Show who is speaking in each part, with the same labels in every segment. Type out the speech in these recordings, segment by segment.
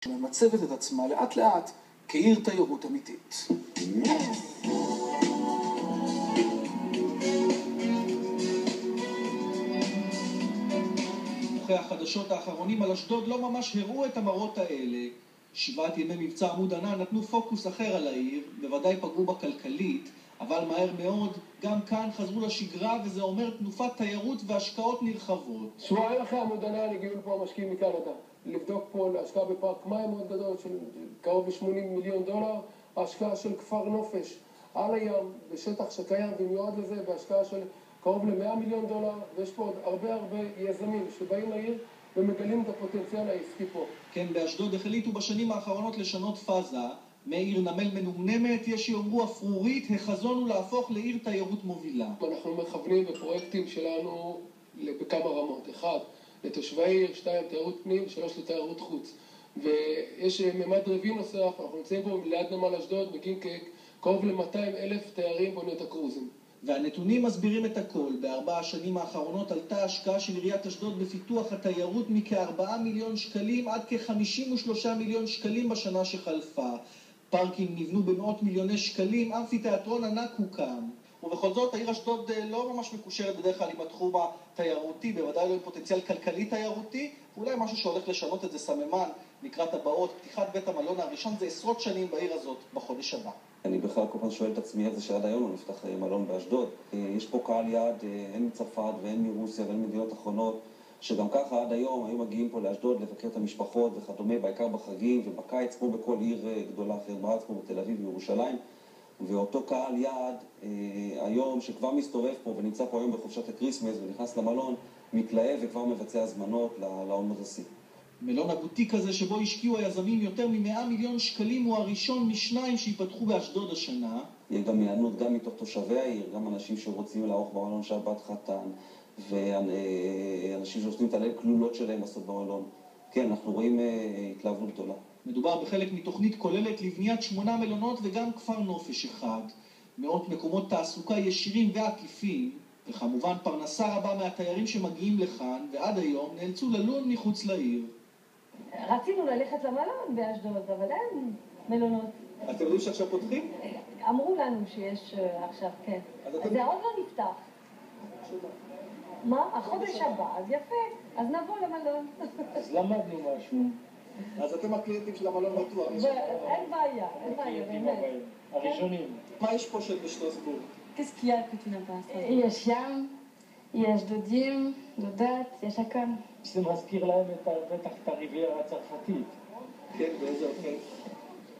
Speaker 1: ומצבת את עצמה לאט לאט כעיר תיירות אמיתית. החדשות האחרונים על אשדוד לא ממש הראו את המראות האלה. 7 ימי מבצע עמוד ענן נתנו פוקוס אחר על העיר, בוודאי פגעו בה כלכלית, אבל מהר מאוד גם כאן חזרו לשגרה, וזה אומר תנופת תיירות והשקעות נרחבות.
Speaker 2: שבועיים אחרי עמוד ענן הגיעו לפה משקיעים מקנדה לבדוק פה להשקעה בפארק מים מאוד גדול של קרוב ל$80 מיליון, ההשקעה של כפר נופש על הים בשטח שקיים ומיועד לזה בהשקעה של קרוב ל$100 מיליון, ויש פה עוד הרבה יזמים שבאים לעיר ומגלים את הפוטנציאל העסקי פה.
Speaker 1: כן, באשדוד החליטו בשנים האחרונות לשנות פאזה. מעיר נמל מנומנמת, יש שיאמרו אפרורית, החזון הוא להפוך לעיר תיירות מובילה.
Speaker 2: אנחנו מכוונים בפרויקטים שלנו בכמה רמות. 1, לתושבי העיר, 2, תיירות פנים, 3, לתיירות חוץ. ויש ממד רביעי נוסף, אנחנו נמצאים פה ליד נמל אשדוד, מגיעים קרוב ל-200,000 תיירים באוניות הקרוזים.
Speaker 1: והנתונים מסבירים את הכל. ב4 השנים האחרונות עלתה השקעה של עיריית אשדוד בפיתוח התיירות מכ4 מיליון שקלים עד כ53 מיליון שקלים בשנה שחלפה. פארקים נבנו במאות מיליוני שקלים, אמפיתיאטרון ענק הוקם. ובכל זאת, העיר אשדוד לא ממש מקושרת בדרך כלל עם התחום התיירותי, בוודאי לא עם פוטנציאל כלכלי תיירותי, ואולי משהו שהולך לשנות את זה סממן לקראת הבאות. פתיחת בית המלון הראשון זה עשרות שנים בעיר הזאת בחודש הבא.
Speaker 3: אני בכלל כל פעם שואל את עצמי איך זה שעד היום לא נפתח מלון באשדוד. יש פה קהל יעד, הן מצרפת והן מרוסיה והן מדינות אחרונות, שגם ככה עד היום היו מגיעים פה לאשדוד לבקר את המשפחות וכדומה, בעיקר בחגים ובקיץ, כמו בכל עיר גדולה אחרת בארץ, כמו בתל אביב וירושלים. ואותו קהל יעד היום שכבר מסתובב פה ונמצא פה היום בחופשת הקריסמס ונכנס למלון, מתלהב וכבר מבצע הזמנות לעונות השיא.
Speaker 1: מלון הבוטיק הזה שבו השקיעו היזמים יותר מ100 מיליון שקלים הוא הראשון משניים שיפתחו באשדוד השנה.
Speaker 3: יהיה גם מענות גם מתוך תושבי העיר, גם אנשים שרוצים לערוך במלון שבת חתן, ואנשים שרוצים להתעלל כלולות שלהם לעשות במלון. כן, אנחנו רואים התלהבות גדולה.
Speaker 1: מדובר בחלק מתוכנית כוללת לבניית 8 מלונות וגם כפר נופש אחד, מאות מקומות תעסוקה ישירים ועקיפים, וכמובן פרנסה רבה מהתיירים שמגיעים לכאן, ועד היום נאלצו ללון מחוץ לעיר.
Speaker 4: רצינו ללכת למלון באשדוד, אבל אין מלונות.
Speaker 1: אתם יודעים שעכשיו פותחים?
Speaker 4: אמרו לנו שיש עכשיו, כן. זה עוד לא נפתח. מה? החודש הבא, אז יפה, אז נבוא למלון.
Speaker 2: אז למדנו משהו.
Speaker 1: אז אתם הקליינטים של המלון בטוח.
Speaker 4: אין בעיה, באמת.
Speaker 2: הראשונים.
Speaker 1: מה יש פה של בשטרסבורג?
Speaker 4: Qu'est-ce qu'il y a que tu n'as pas? יש ים, יש דודים, דודות, יש הכל.
Speaker 2: זה מזכיר להם בטח את הריביירה הצרפתית.
Speaker 1: כן, באיזה אופן?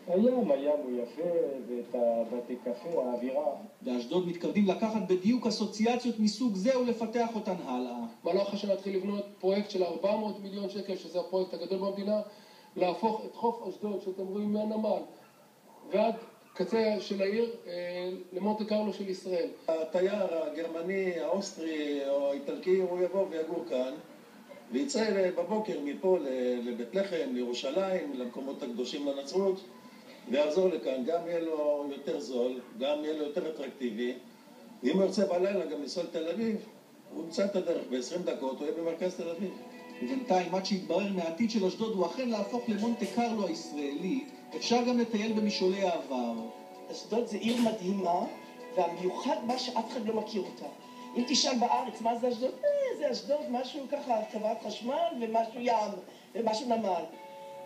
Speaker 2: הים הוא יפה, ואת הבתי קפה, האווירה.
Speaker 1: באשדוד מתכוונים לקחת בדיוק אסוציאציות מסוג זה ולפתח אותן הלאה.
Speaker 2: מהלך השנה התחיל לבנות פרויקט של 400 מיליון שקל, שזה הפרויקט הגדול במדינה, להפוך את חוף אשדוד, שאתם רואים מהנמל, ועד קצה של העיר למונטה קרלו של ישראל.
Speaker 5: התייר הגרמני, האוסטרי או האיטלקי, הוא יבוא ויגור כאן, ויצא בבוקר מפה לבית לחם, לירושלים, למקומות הקדושים לנצרות, ויחזור לכאן, גם יהיה לו יותר זול, גם יהיה לו יותר אטרקטיבי. ואם הוא יוצא בלילה גם לנסוע לתל אביב, הוא ימצא את הדרך, ב-20 דקות הוא יהיה במרכז תל אביב.
Speaker 1: ובינתיים, מה שהתברר מהעתיד של אשדוד הוא אכן להפוך למונטה קרלו הישראלית, אפשר גם לטייל במשעולי העבר.
Speaker 6: אשדוד זה עיר מדהימה, והמיוחד מה שאף אחד לא מכיר אותה. אם תשאל בארץ מה זה אשדוד, זה אשדוד, משהו ככה, חברת חשמל ומשהו ים ומשהו נמל.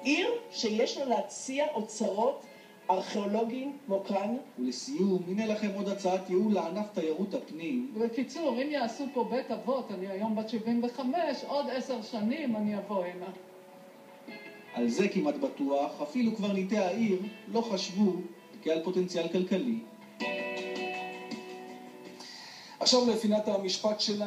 Speaker 6: עיר שיש לו להציע אוצרות ארכיאולוגיים כמו כאן.
Speaker 1: ולסיום, הנה לכם עוד הצעת ייעול לענף תיירות הפנים.
Speaker 7: בקיצור, אם יעשו פה בית אבות, אני היום בת 75, עוד 10 שנים אני אבוא הנה.
Speaker 1: על זה כמעט בטוח, אפילו קברניטי העיר לא חשבו כעל פוטנציאל כלכלי. עכשיו לפינת המשפט שלנו.